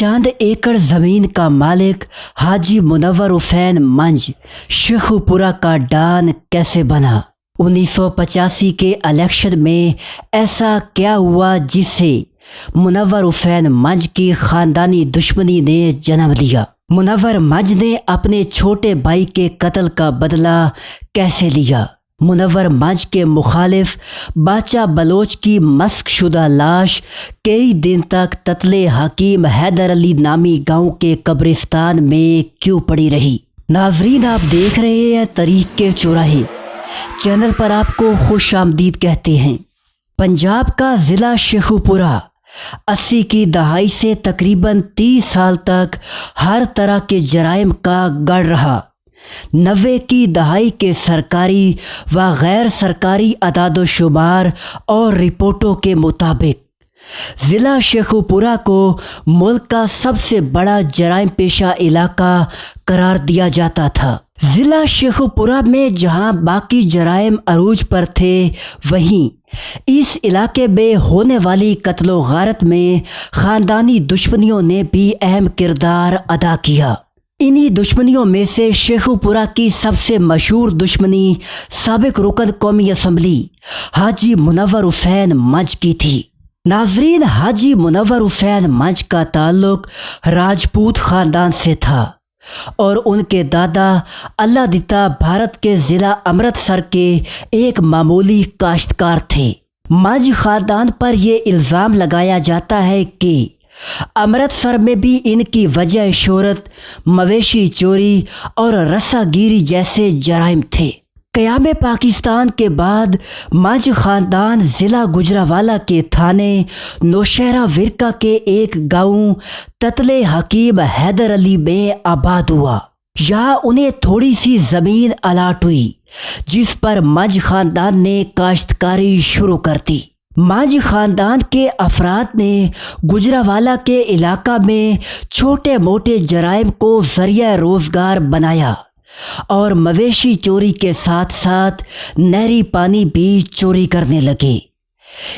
چند ایکڑ زمین کا مالک حاجی منور حسین منج شیخو پورہ کا ڈان کیسے بنا؟ 1985 کے الیکشن میں ایسا کیا ہوا جس سے منور حسین منج کی خاندانی دشمنی نے جنم لیا؟ منور منج نے اپنے چھوٹے بھائی کے قتل کا بدلہ کیسے لیا؟ منور منج کے مخالف باچا بلوچ کی مسخ شدہ لاش کئی دن تک تتلے حکیم حیدر علی نامی گاؤں کے قبرستان میں کیوں پڑی رہی؟ ناظرین، آپ دیکھ رہے ہیں تاریخ کے چوراہے چینل پر آپ کو خوش آمدید کہتے ہیں۔ پنجاب کا ضلع شیخو پورہ 80 کی دہائی سے تقریباً 30 سال تک ہر طرح کے جرائم کا گڑھ رہا۔ 90 کی دہائی کے سرکاری و غیر سرکاری اعداد و شمار اور رپورٹوں کے مطابق ضلع شیخو پورہ کو ملک کا سب سے بڑا جرائم پیشہ علاقہ قرار دیا جاتا تھا۔ ضلع شیخو پورہ میں جہاں باقی جرائم عروج پر تھے، وہیں اس علاقے میں ہونے والی قتل و غارت میں خاندانی دشمنیوں نے بھی اہم کردار ادا کیا۔ انہی دشمنیوں میں سے شیخو پورہ کی سب سے مشہور دشمنی سابق رکن قومی اسمبلی حاجی منور حسین منج کی تھی۔ ناظرین، حاجی منور حسین منج کا تعلق راجپوت خاندان سے تھا اور ان کے دادا اللہ دتا بھارت کے ضلع امرتسر کے ایک معمولی کاشتکار تھے۔ منج خاندان پر یہ الزام لگایا جاتا ہے کہ امرتسر میں بھی ان کی وجہ شہرت مویشی چوری اور رسا گیری جیسے جرائم تھے۔ قیام پاکستان کے بعد منج خاندان ضلع گجرانوالہ کے تھانے نوشہرہ ورکا کے ایک گاؤں تتلے حکیم حیدر علی میں آباد ہوا۔ یہاں انہیں تھوڑی سی زمین الاٹ ہوئی جس پر منج خاندان نے کاشتکاری شروع کر دی۔ منج خاندان کے افراد نے گجرانوالہ کے علاقہ میں چھوٹے موٹے جرائم کو ذریعہ روزگار بنایا اور مویشی چوری کے ساتھ ساتھ نہری پانی بھی چوری کرنے لگے۔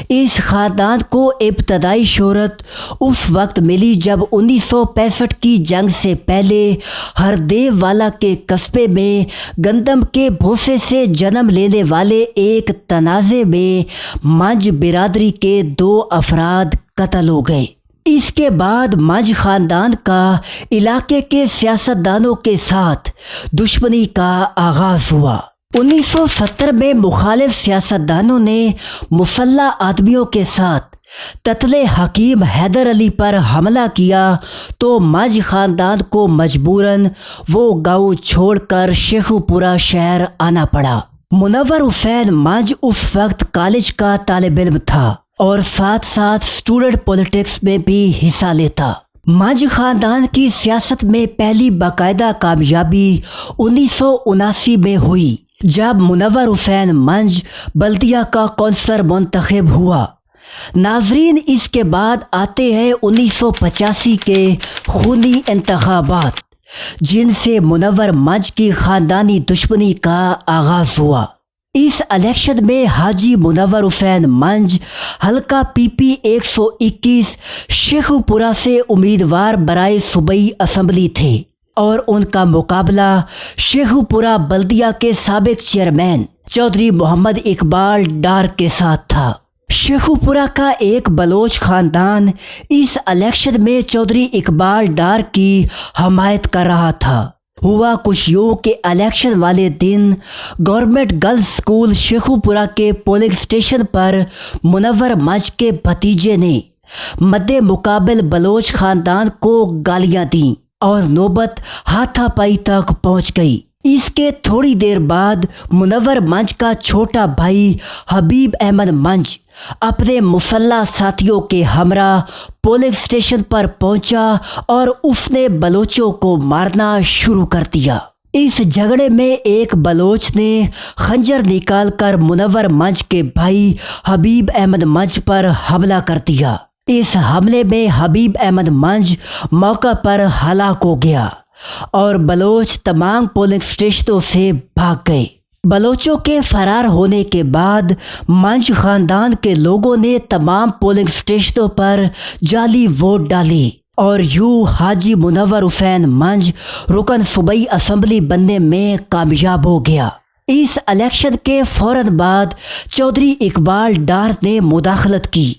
اس خاندان کو ابتدائی شہرت اس وقت ملی جب 1965 کی جنگ سے پہلے ہردیو والا کے قصبے میں گندم کے بھوسے سے جنم لینے والے ایک تنازع میں منج برادری کے 2 افراد قتل ہو گئے۔ اس کے بعد منج خاندان کا علاقے کے سیاستدانوں کے ساتھ دشمنی کا آغاز ہوا۔ 1970 میں مخالف سیاستدانوں نے مسلح آدمیوں کے ساتھ تتلے حکیم حیدر علی پر حملہ کیا تو منج خاندان کو مجبوراً وہ گاؤں چھوڑ کر شیخو پورہ شہر آنا پڑا۔ منور حسین منج اس وقت کالج کا طالب علم تھا اور ساتھ ساتھ اسٹوڈنٹ پولیٹکس میں بھی حصہ لیتا۔ منج خاندان کی سیاست میں پہلی باقاعدہ کامیابی 1979 میں ہوئی جب منور حسین منج بلدیہ کا کونسلر منتخب ہوا۔ ناظرین، اس کے بعد آتے ہیں 1985 کے خونی انتخابات جن سے منور منج کی خاندانی دشمنی کا آغاز ہوا۔ اس الیکشن میں حاجی منور حسین منج حلقہ پی پی 121 شیخو پورہ سے امیدوار برائے صوبائی اسمبلی تھے اور ان کا مقابلہ شیخو پورہ بلدیہ کے سابق چیئرمین چودھری محمد اقبال ڈار کے ساتھ تھا۔ شیخو پورہ کا ایک بلوچ خاندان اس الیکشن میں چودھری اقبال ڈار کی حمایت کر رہا تھا۔ ہوا کچھ یوں کہ الیکشن والے دن گورنمنٹ گرلز اسکول شیخو پورہ کے پولنگ اسٹیشن پر منور منج کے بھتیجے نے مد مقابل بلوچ خاندان کو گالیاں دیں اور نوبت ہاتھا پائی تک پہنچ گئی۔ اس کے تھوڑی دیر بعد منور منج کا چھوٹا بھائی حبیب احمد منج اپنے مسلح ساتھیوں کے ہمراہ پولنگ اسٹیشن پر پہنچا اور اس نے بلوچوں کو مارنا شروع کر دیا۔ اس جھگڑے میں ایک بلوچ نے خنجر نکال کر منور منج کے بھائی حبیب احمد منج پر حملہ کر دیا۔ اس حملے میں حبیب احمد منج موقع پر ہلاک ہو گیا اور بلوچ تمام پولنگ اسٹیشنوں سے بھاگ گئے۔ بلوچوں کے فرار ہونے کے بعد منج خاندان کے لوگوں نے تمام پولنگ اسٹیشنوں پر جعلی ووٹ ڈالے اور یوں حاجی منور حسین منج رکن صوبائی اسمبلی بننے میں کامیاب ہو گیا۔ اس الیکشن کے فوراً بعد چودھری اقبال ڈار نے مداخلت کی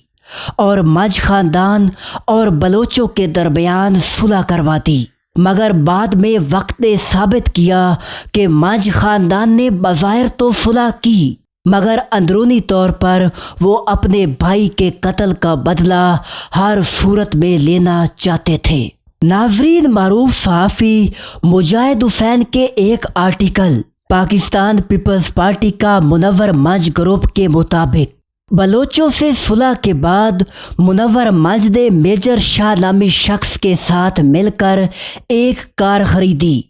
اور منج خاندان اور بلوچوں کے درمیان صلح کروا دی، مگر بعد میں وقت نے ثابت کیا کہ منج خاندان نے بظاہر تو صلح کی، مگر اندرونی طور پر وہ اپنے بھائی کے قتل کا بدلہ ہر صورت میں لینا چاہتے تھے۔ ناظرین، معروف صحافی مجاہد حسین کے ایک آرٹیکل پاکستان پیپلز پارٹی کا منور منج گروپ کے مطابق بلوچوں سے صلح کے بعد منور منج نے میجر شاہ نامی شخص کے ساتھ مل کر ایک کار خریدی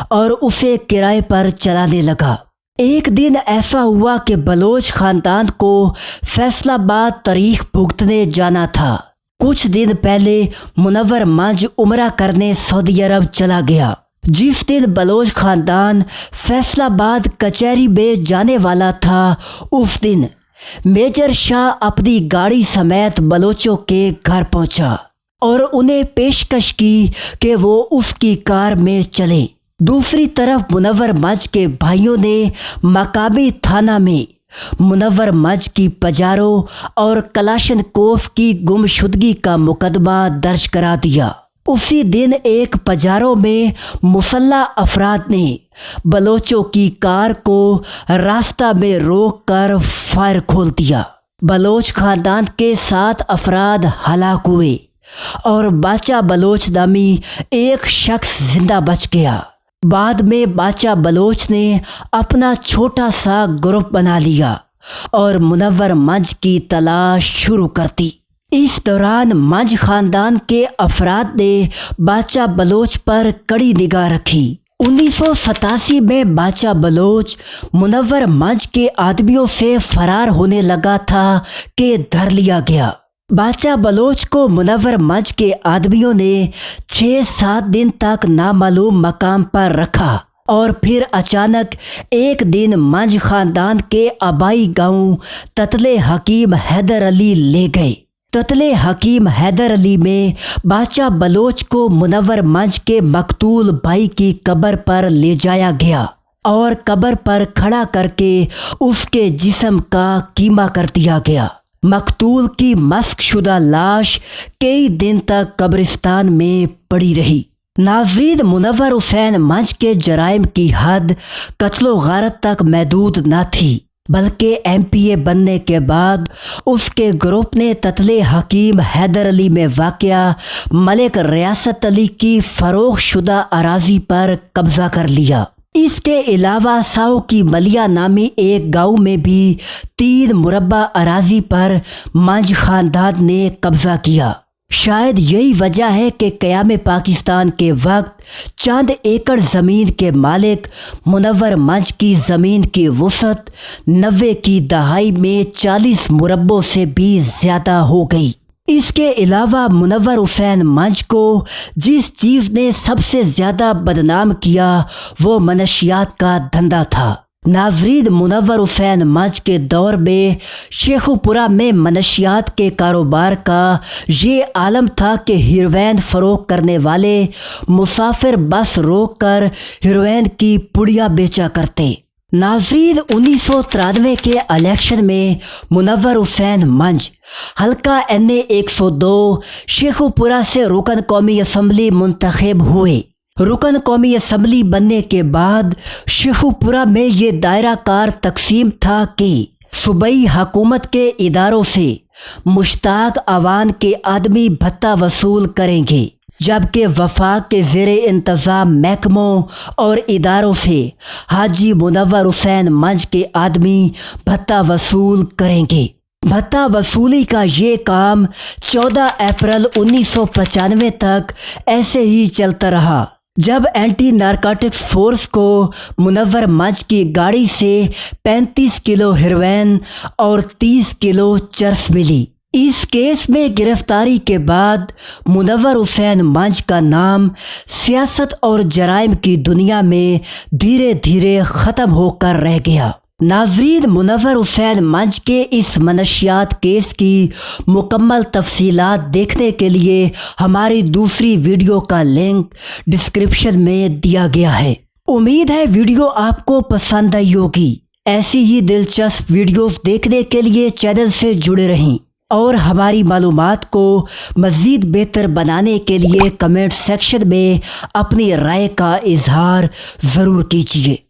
اور اسے کرائے پر چلانے لگا۔ ایک دن ایسا ہوا کہ بلوچ خاندان کو فیصل آباد تاریخ بھگتنے جانا تھا۔ کچھ دن پہلے منور منج عمرہ کرنے سعودی عرب چلا گیا۔ جس دن بلوچ خاندان فیصل آباد کچہری میں جانے والا تھا، اس دن میجر شاہ اپنی گاڑی سمیت بلوچوں کے گھر پہنچا اور انہیں پیشکش کی کہ وہ اس کی کار میں چلیں۔ دوسری طرف منور منج کے بھائیوں نے مقامی تھانہ میں منور منج کی پجارو اور کلاشن کوف کی گمشدگی کا مقدمہ درج کرا دیا۔ اسی دن ایک پجارو میں مسلح افراد نے بلوچوں کی کار کو راستہ میں روک کر فائر کھول دیا۔ بلوچ خاندان کے 7 افراد ہلاک ہوئے اور باچا بلوچ نامی ایک شخص زندہ بچ گیا۔ بعد میں باچا بلوچ نے اپنا چھوٹا سا گروپ بنا لیا اور منور منج کی تلاش شروع کر دی۔ اس دوران منج خاندان کے افراد نے باچا بلوچ پر کڑی نگاہ رکھی۔ 1987 میں باچا بلوچ منور منج کے آدمیوں سے فرار ہونے لگا تھا کہ دھر لیا گیا۔ باچا بلوچ کو منور منج کے آدمیوں نے 6-7 دن تک نامعلوم مقام پر رکھا اور پھر اچانک ایک دن منج خاندان کے آبائی گاؤں تتلے حکیم حیدر علی لے گئے۔ تتلے حکیم حیدر علی میں باچا بلوچ کو منور منج کے مقتول بھائی کی قبر پر لے جایا گیا اور قبر پر کھڑا کر کے اس کے جسم کا کیما کر دیا گیا۔ مقتول کی مسخ شدہ لاش کئی دن تک قبرستان میں پڑی رہی۔ ناظرین، منور حسین منج کے جرائم کی حد قتل و غارت تک محدود نہ تھی، بلکہ ایم پی اے بننے کے بعد اس کے گروپ نے تتلے حکیم حیدر علی میں واقع ملک ریاست علی کی فروخت شدہ اراضی پر قبضہ کر لیا۔ اس کے علاوہ ساؤ کی ملیا نامی ایک گاؤں میں بھی 3 مربع اراضی پر منج خاندان نے قبضہ کیا۔ شاید یہی وجہ ہے کہ قیام پاکستان کے وقت چند ایکڑ زمین کے مالک منور منج کی زمین کی وسعت 90 کی دہائی میں 40 مربعوں سے بھی زیادہ ہو گئی۔ اس کے علاوہ منور حسین منج کو جس چیز نے سب سے زیادہ بدنام کیا وہ منشیات کا دھندا تھا۔ ناظرین، منور حسین منج کے دور میں شیخوپورہ میں منشیات کے کاروبار کا یہ عالم تھا کہ ہیروین فروخت کرنے والے مسافر بس روک کر ہیروین کی پڑیاں بیچا کرتے۔ ناظرین، 1993 کے الیکشن میں منور حسین منج حلقہ NA 102 شیخوپورہ سے رکن قومی اسمبلی منتخب ہوئے۔ رکن قومی اسمبلی بننے کے بعد شیخوپورہ میں یہ دائرہ کار تقسیم تھا کہ صوبائی حکومت کے اداروں سے مشتاق عوام کے آدمی بھتہ وصول کریں گے، جبکہ وفاق کے زیر انتظام محکموں اور اداروں سے حاجی منور حسین منج کے آدمی بھتہ وصول کریں گے۔ بھتہ وصولی کا یہ کام 14 اپریل 1995 تک ایسے ہی چلتا رہا، جب اینٹی نارکوٹکس فورس کو منور منج کی گاڑی سے 35 کلو ہیروین اور 30 کلو چرس ملی۔ اس کیس میں گرفتاری کے بعد منور حسین منج کا نام سیاست اور جرائم کی دنیا میں دھیرے دھیرے ختم ہو کر رہ گیا۔ ناظرین، منور حسین منج کے اس منشیات کیس کی مکمل تفصیلات دیکھنے کے لیے ہماری دوسری ویڈیو کا لنک ڈسکرپشن میں دیا گیا ہے۔ امید ہے ویڈیو آپ کو پسند آئی ہوگی۔ ایسی ہی دلچسپ ویڈیوز دیکھنے کے لیے چینل سے جڑے رہیں اور ہماری معلومات کو مزید بہتر بنانے کے لیے کمنٹ سیکشن میں اپنی رائے کا اظہار ضرور کیجیے۔